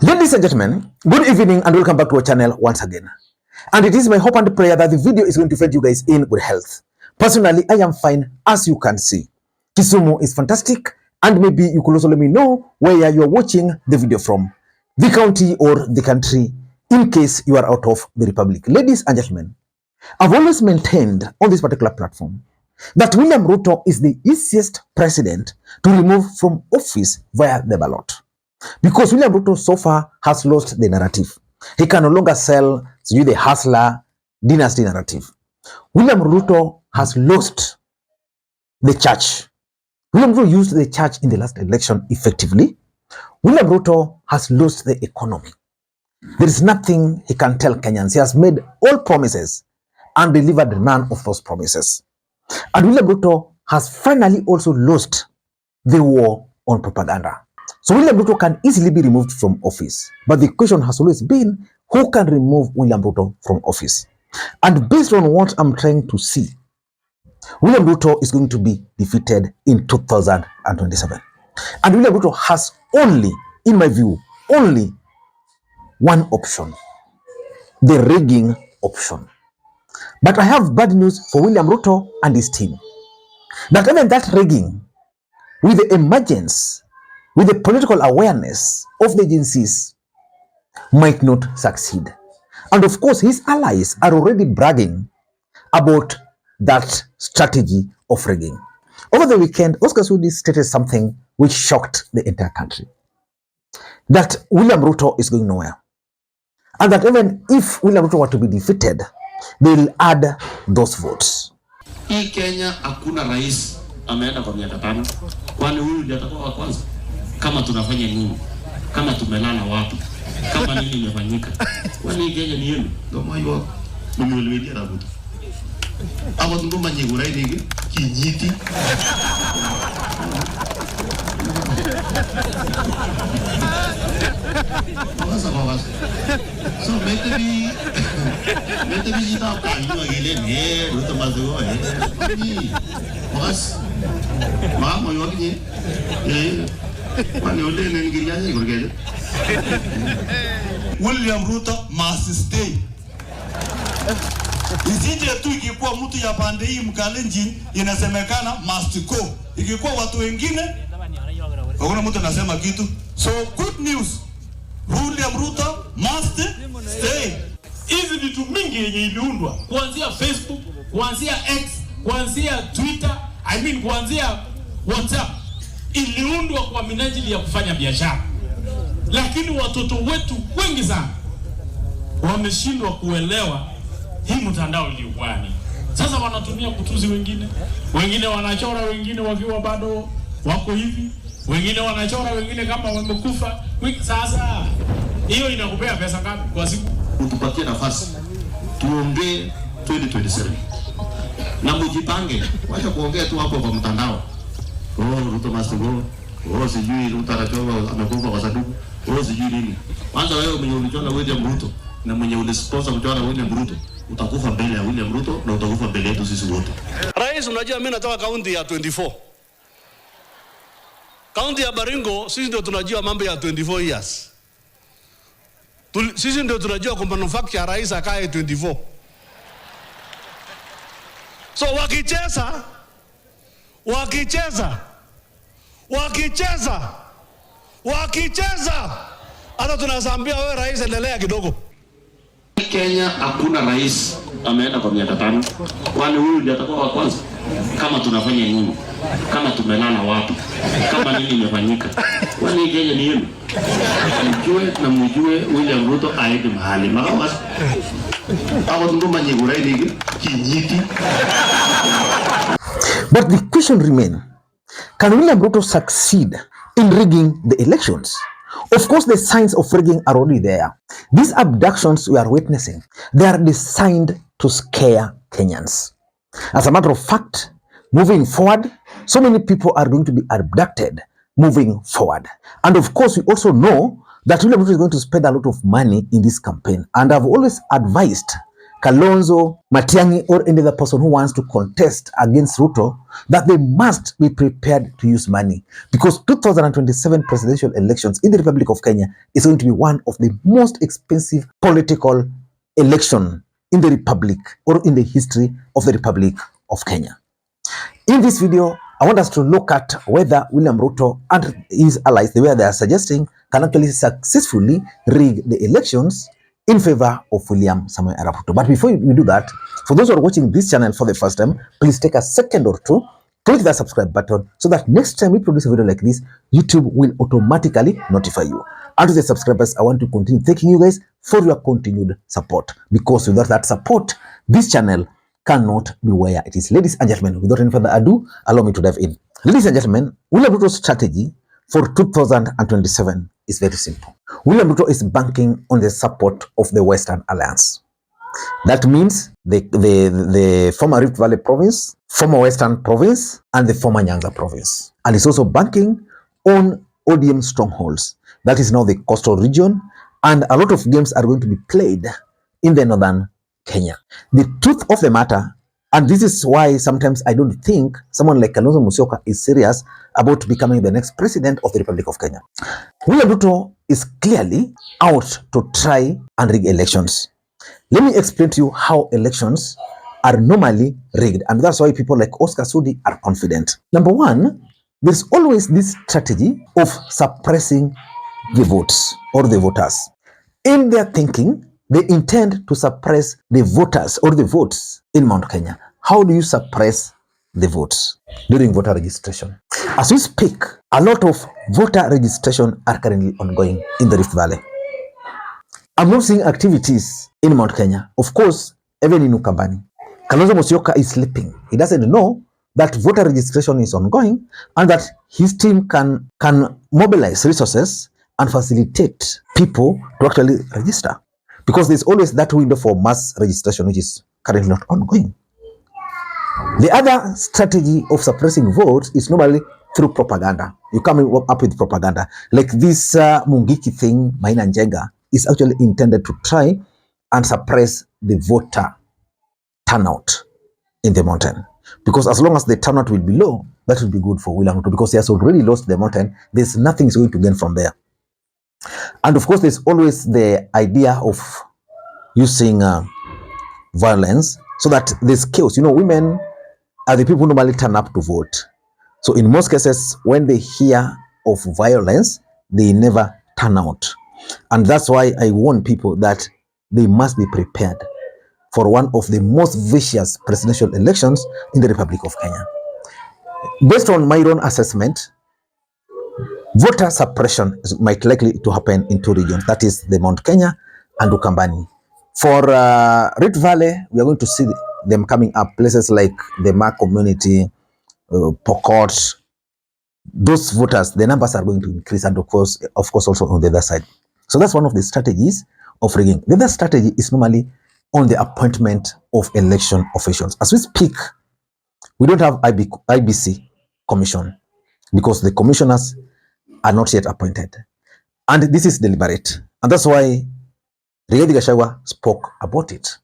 Ladies and gentlemen, good evening and welcome back to our channel once again. And it is my hope and prayer that the video is going to find you guys in good health. Personally, I am fine, as you can see. Kisumu is fantastic, and maybe you could also let me know where you are watching the video from, the county or the country, in case you are out of the republic. Ladies and gentlemen, I've always maintained on this particular platform that William Ruto is the easiest president to remove from office via the ballot. Because William Ruto so far has lost the narrative. He can no longer sell the hustler dynasty narrative. William Ruto has lost the church. William Ruto used the church in the last election effectively. William Ruto has lost the economy. There is nothing he can tell Kenyans. He has made all promises and delivered none of those promises. And William Ruto has finally also lost the war on propaganda. So William Ruto can easily be removed from office. But the question has always been, who can remove William Ruto from office? And based on what I'm trying to see, William Ruto is going to be defeated in 2027. And William Ruto has only, in my view, only one option: the rigging option. But I have bad news for William Ruto and his team. That even that rigging, with the emergence, with the political awareness of the agencies, might not succeed. And of course, his allies are already bragging about that strategy of rigging. Over the weekend, Oscar Sudi stated something which shocked the entire country. That William Ruto is going nowhere. And that even if William Ruto were to be defeated, they will add those votes. Hii Kenya hakuna rais ameenda kwa miaka 5. Kwani huyu ndiye atakuwa wa kwanza? Kama tunafanya nini? Kama tumelala wapi? Kama nini imefanyika? Kwani Kenya ni yenu? Kama hiyo mumelimedia na Ruto. Abo tungoma nyigura hili kinyiti. So maybe kita kayu gile ne Ruto mazuo ni mas mama yogi kwani ule ne ngiriaje kurgeje. William Ruto must stay. Isije tu ikikuwa mtu ya pande hii Mkalenjin inasemekana must go. Ikikuwa watu wengine hakuna mtu anasema kitu. So good news, William Ruto must stay. Hizi vitu mingi yenye iliundwa kuanzia Facebook, kuanzia X, kuanzia Twitter, kuanzia WhatsApp, iliundwa kwa minajili ya kufanya biashara. Lakini watoto wetu wengi sana wameshindwa kuelewa hii mtandao iliukwani. Sasa wanatumia kutuzi wengine, wengine wanachora wengine wakiwa bado wako hivi, wengine wanachora wengine kama wamekufa. Sasa hiyo inakupea pesa ngapi kwa siku? Utupatie nafasi tuongee 2027 na mujipange. Wacha kuongea tu hapo kwa mtandao. Ruto must go. Sijui Ruto anachoma amekufa kwa sababu sijui nini. Kwanza wewe mwenye ulichona William Ruto na mwenye ulisponsor kuchona William Ruto, utakufa mbele ya William Ruto na utakufa mbele yetu sisi wote. Rais, unajua mimi natoka kaunti ya 24. Kaunti ya Baringo sisi ndio tunajua mambo ya 24 years. Sisi ndio tunajua kwamba manufacture rais akae 24. So wakicheza hata tunazambia wewe rais endelea kidogo. Kenya hakuna rais ameenda kwa miaka 5. Kwani huyu ndiye atakuwa wa kwanza? Kama tunafanya nini? Kama tumelala wapi? Kama nini imefanyika? Kwani Kenya ni yenu? Mjue na mjue William Ruto aende mahali. Makawa abo tungoma nyigura hili kinyiti. But the question remains, can William Ruto succeed in rigging the elections? Of course, the signs of rigging are already there. These abductions we are witnessing, they are designed to scare Kenyans. As a matter of fact, moving forward, so many people are going to be abducted moving forward. And of course, we also know that William Ruto is going to spend a lot of money in this campaign. And I've always advised Kalonzo, Matiang'i, or any other person who wants to contest against Ruto, that they must be prepared to use money. Because 2027 presidential elections in the Republic of Kenya is going to be one of the most expensive political election in the Republic or in the history of the Republic of Kenya. In this video, I want us to look at whether William Ruto and his allies, the way they are suggesting, can actually successfully rig the elections in favor of William Samoei Arap Ruto. But before we do that, for those who are watching this channel for the first time, please take a second or two, click that subscribe button so that next time we produce a video like this, YouTube will automatically notify you. And to the subscribers, I want to continue thanking you guys for your continued support, because without that support, this channel cannot be where it is. Ladies and gentlemen, without any further ado, allow me to dive in. Ladies and gentlemen, William Ruto's strategy for 2027 is very simple. William Ruto is banking on the support of the Western Alliance. That means the former Rift Valley province, former Western province, and the former Nyanza province. And he's also banking on ODM strongholds. That is now the coastal region, and a lot of games are going to be played in the northern Kenya. The truth of the matter, and this is why sometimes I don't think someone like Kalonzo Musyoka is serious about becoming the next president of the Republic of Kenya. William Ruto is clearly out to try and rig elections. Let me explain to you how elections are normally rigged, and that's why people like Oscar Sudi are confident. Number one, there's always this strategy of suppressing the votes or the voters. In their thinking, they intend to suppress the voters or the votes in Mount Kenya. How do you suppress the votes during voter registration? As we speak, a lot of voter registration are currently ongoing in the Rift Valley. I'm not seeing activities in Mount Kenya. Of course, even in Ukambani. Kalonzo Musyoka is sleeping. He doesn't know that voter registration is ongoing and that his team can mobilize resources and facilitate people to actually register. Because there's always that window for mass registration, which is currently not ongoing. The other strategy of suppressing votes is normally through propaganda. You come up with propaganda. Like this Mungiki thing, Maina Njenga, is actually intended to try and suppress the voter turnout in the mountain. Because as long as the turnout will be low, that will be good for William Ruto, because he has already lost the mountain. There's nothing he's going to gain from there. And of course, there's always the idea of using violence so that there's chaos. You know, women are the people who normally turn up to vote. So in most cases, when they hear of violence, they never turn out. And that's why I warn people that they must be prepared for one of the most vicious presidential elections in the Republic of Kenya. Based on my own assessment, voter suppression is might likely to happen in two regions. That is the Mount Kenya and Ukambani. For Rift Valley, we are going to see them coming up. Places like the Ma community, Pokot, those voters, the numbers are going to increase, and of course also on the other side. So that's one of the strategies of rigging. The other strategy is normally on the appointment of election officials. As we speak, we don't have IBC commission because the commissioners are not yet appointed. And this is deliberate. And that's why Rigathi Gachagua spoke about it.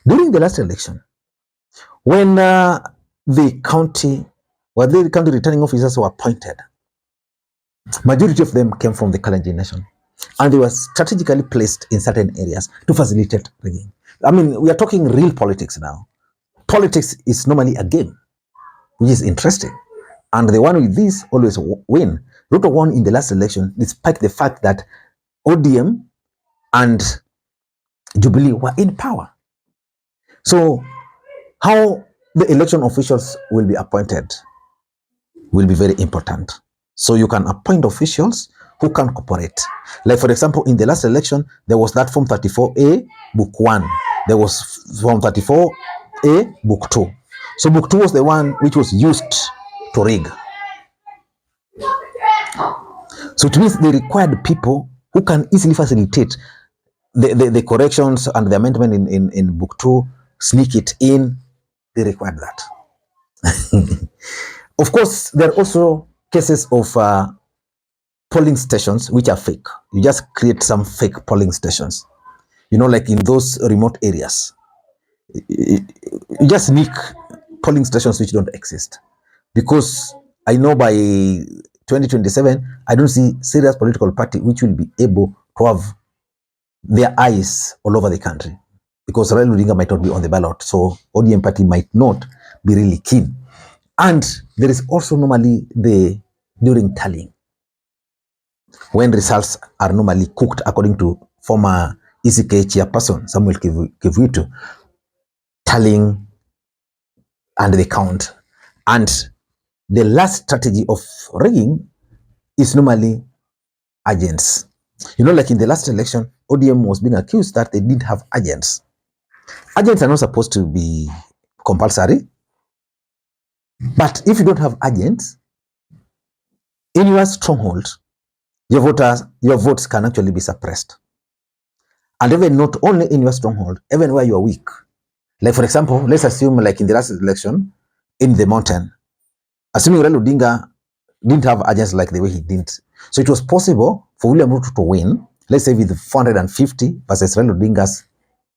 During the last election, when the county returning officers were appointed, majority of them came from the Kalenjin nation. And they were strategically placed in certain areas to facilitate rigging. I mean, we are talking real politics now. Politics is normally a game, which is interesting. And the one with this always win. Ruto won in the last election, despite the fact that ODM and Jubilee were in power. So how the election officials will be appointed will be very important. So you can appoint officials who can cooperate. Like for example, in the last election, there was that Form 34A, Book 1. There was Form 34A, Book 2. So Book 2 was the one which was used to rig. So it means they required people who can easily facilitate the corrections and the amendment in Book 2, sneak it in. They required that. Of course, there are also cases of polling stations which are fake. You just create some fake polling stations. You know, like in those remote areas. you just sneak polling stations which don't exist. Because I know by 2027, I don't see serious political party which will be able to have their eyes all over the country. Because Raila Odinga might not be on the ballot, so ODM party might not be really keen. And there is also normally during tallying, when results are normally cooked according to former ECK chairperson Samuel Kivuitu, tallying and the count. And the last strategy of rigging is normally agents. You know, like in the last election, ODM was being accused that they didn't have agents. Agents are not supposed to be compulsory, but if you don't have agents in your stronghold, your votes can actually be suppressed. And even not only in your stronghold, even where you are weak. Like for example, let's assume like in the last election, in the mountain, assuming Raila Odinga didn't have agents like the way he didn't. So it was possible for William Ruto to win, let's say with 450 versus Raila Odinga's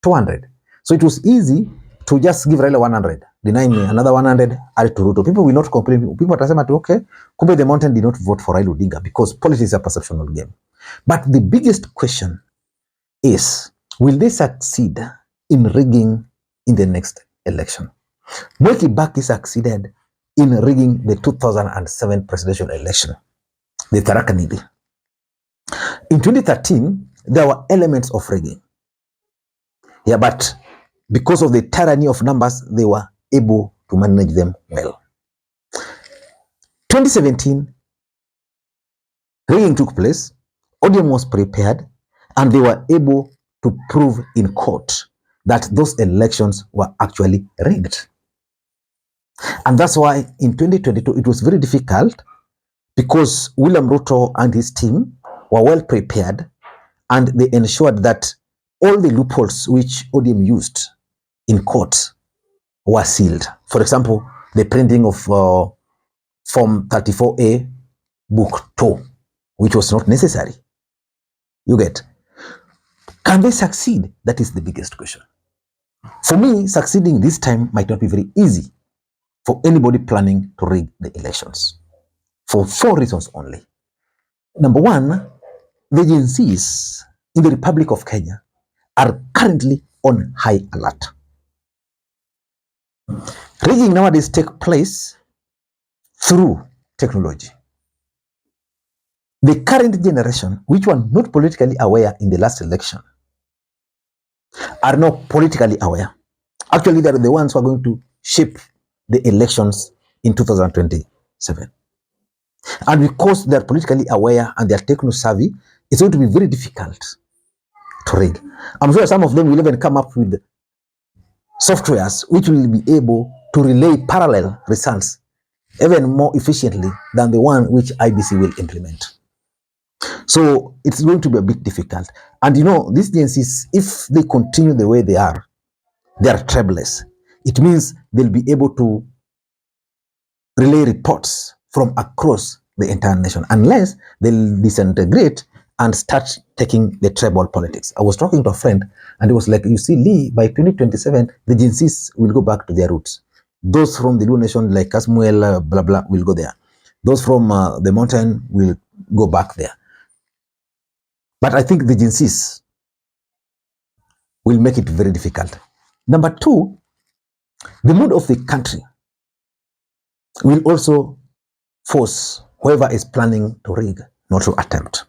200. So it was easy to just give Raila 100, deny me another 100, add it to Ruto. People will not complain. People are okay, kumbe the mountain did not vote for Raila Odinga because politics is a perceptual game. But the biggest question is, will they succeed in rigging in the next election? Mwai Kibaki succeeded in rigging the 2007 presidential election, the Tharaka Nithi. In 2013, there were elements of rigging. Yeah, but because of the tyranny of numbers, they were able to manage them well. 2017, rigging took place, ODM was prepared, and they were able to prove in court that those elections were actually rigged. And that's why in 2022, it was very difficult because William Ruto and his team were well prepared and they ensured that all the loopholes which ODM used in court were sealed. For example, the printing of Form 34A, Book 2, which was not necessary. You get? Can they succeed? That is the biggest question. For me, succeeding this time might not be very easy for anybody planning to rig the elections. For 4 reasons only. Number one, the agencies in the Republic of Kenya are currently on high alert. Rigging nowadays takes place through technology. The current generation, which were not politically aware in the last election, are now politically aware. Actually, they are the ones who are going to shape the elections in 2027. And because they are politically aware and they are techno-savvy, it's going to be very difficult to rig. I'm sure some of them will even come up with softwares which will be able to relay parallel results even more efficiently than the one which IBC will implement. So it's going to be a bit difficult. And you know, these agencies, if they continue the way they are troublous. It means they'll be able to relay reports from across the entire nation unless they'll disintegrate and start taking the tribal politics. I was talking to a friend and he was like, you see, Lee, by 2027, the agencies will go back to their roots. Those from the Luo Nation like Kasmuel, blah, blah, will go there. Those from the mountain will go back there. But I think the agencies will make it very difficult. Number two, the mood of the country will also force whoever is planning to rig not to attempt.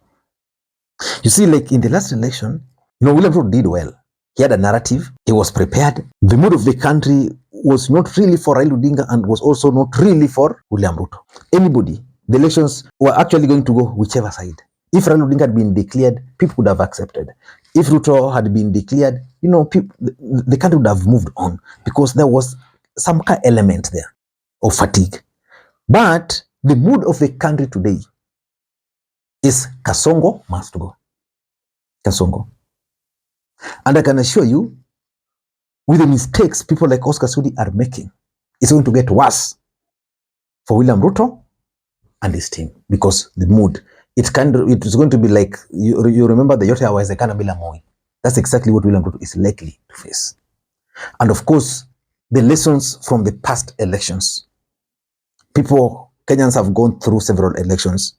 You see, like in the last election, William Ruto did well. He had a narrative. He was prepared. The mood of the country was not really for Raila Odinga and was also not really for William Ruto. Anybody, the elections were actually going to go whichever side. If Raila Odinga had been declared, people would have accepted. If Ruto had been declared, the country would have moved on because there was some kind of element there of fatigue. But the mood of the country today is Kasongo must go. Kasongo. And I can assure you, with the mistakes people like Oscar Sudi are making, it's going to get worse for William Ruto and his team because the mood, it's going to be like, you remember the Yote Aweze Kana Bila Moi. That's exactly what William Ruto is likely to face. And of course, the lessons from the past elections. Kenyans have gone through several elections.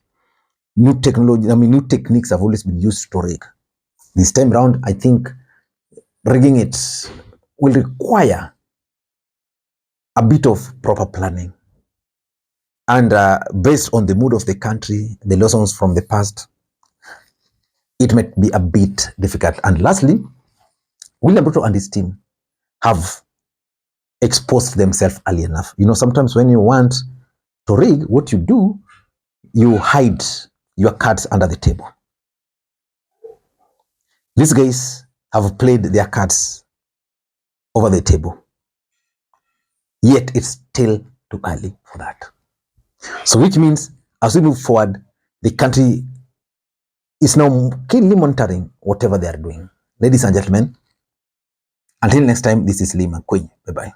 New techniques have always been used to rig. This time round, I think rigging it will require a bit of proper planning. And based on the mood of the country, the lessons from the past, it might be a bit difficult. And lastly, William Ruto and his team have exposed themselves early enough. You know, sometimes when you want to rig, what you do, you hide your cards under the table. These guys have played their cards over the table. Yet it's still too early for that. So which means as we move forward, the country is now keenly monitoring whatever they are doing. Ladies and gentlemen, until next time, this is Lee Makwiny. Bye-bye.